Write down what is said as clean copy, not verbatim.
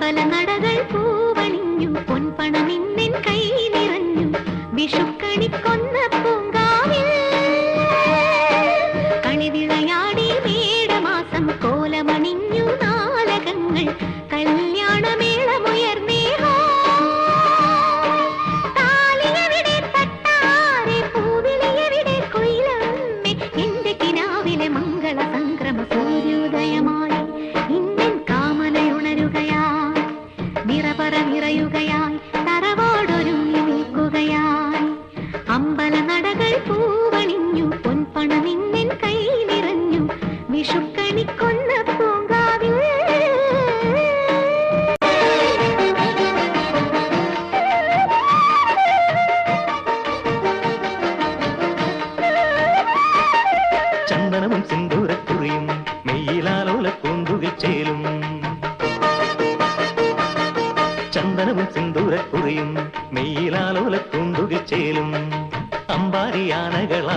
അമ്പല നടകൾ പൂവണിഞ്ഞു പൊൻപണമിന്നിൻ കൈ നിറഞ്ഞു വിഷുക്കണിക്കൊന്ന പൂങ്കാവിൽ കണിവിളയാടി മേടമാസം കോലമണിഞ്ഞു നാലകങ്ങൾ കല്യാണമേളമുയർന്നേ താലിയെവിടെ തട്ടാരെ പൂവിളിയെവിടെ കൊയിലമ്മേ എന്റെ കിനാവിലെ മംഗള സംക്രമ സൂര്യോദയമായി ഇന്നൻ കാമനയുണരുകയായി നിറപറ നിറയുകയായി തറവാടൊരുങ്ങി നിൽക്കുകയായി അമ്പല നടകൾ പൂവണിഞ്ഞു പൊൻപണമിന്നിൻ കൈ നിറഞ്ഞു വിഷുക്കണിക്കൊന്ന പൂങ്കാവിൽ ചന്ദനവും സിന്ദൂരക്കുറിയും മെയ്യിലാലോല പൂന്തുകിൽ ചേലും ചന്ദനവും സിന്ദൂരക്കുറിയും മെയ്യിലാലോല പൂന്തുകിൽ ചേലും അമ്പാരിയാനകളാ